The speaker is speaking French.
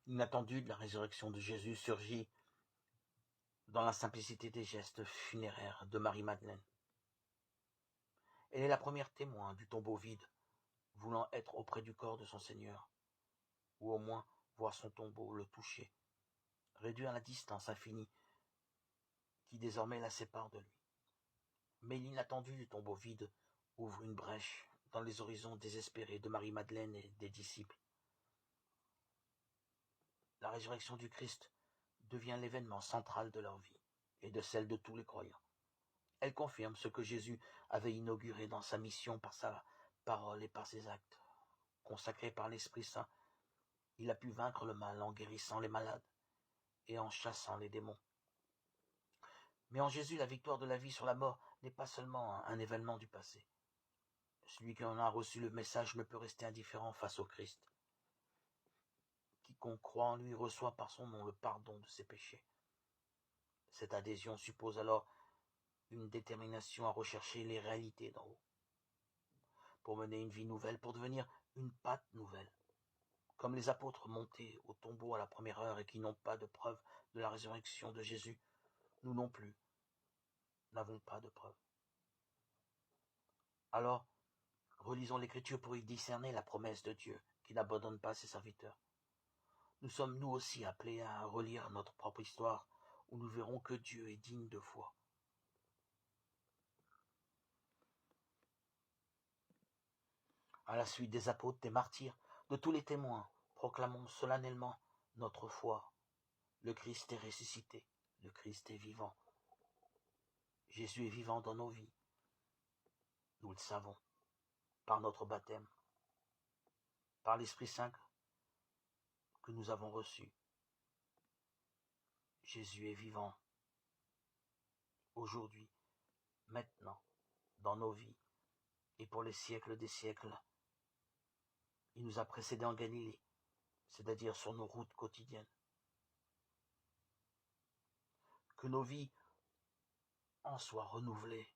inattendue de la résurrection de Jésus surgit dans la simplicité des gestes funéraires de Marie-Madeleine. Elle est la première témoin du tombeau vide, voulant être auprès du corps de son Seigneur, ou au moins voir son tombeau, le toucher, réduire la distance infinie qui désormais la sépare de lui. Mais l'inattendu du tombeau vide ouvre une brèche dans les horizons désespérés de Marie-Madeleine et des disciples. La résurrection du Christ devient l'événement central de leur vie et de celle de tous les croyants. Elle confirme ce que Jésus avait inauguré dans sa mission par sa parole et par ses actes. Consacré par l'Esprit Saint, il a pu vaincre le mal en guérissant les malades et en chassant les démons. Mais en Jésus, la victoire de la vie sur la mort n'est pas seulement un événement du passé. Celui qui en a reçu le message ne peut rester indifférent face au Christ. Quiconque croit en lui reçoit par son nom le pardon de ses péchés. Cette adhésion suppose alors une détermination à rechercher les réalités d'en haut, pour mener une vie nouvelle, pour devenir une pâte nouvelle. Comme les apôtres montés au tombeau à la première heure et qui n'ont pas de preuve de la résurrection de Jésus, nous non plus n'avons pas de preuve. Alors, relisons l'Écriture pour y discerner la promesse de Dieu qui n'abandonne pas ses serviteurs. Nous sommes nous aussi appelés à relire notre propre histoire où nous verrons que Dieu est digne de foi. À la suite des apôtres, des martyrs, de tous les témoins, proclamons solennellement notre foi. Le Christ est ressuscité, le Christ est vivant. Jésus est vivant dans nos vies. Nous le savons, par notre baptême, par l'Esprit Saint que nous avons reçu. Jésus est vivant aujourd'hui, maintenant, dans nos vies et pour les siècles des siècles. Il nous a précédés en Galilée, c'est-à-dire sur nos routes quotidiennes. Que nos vies en soient renouvelées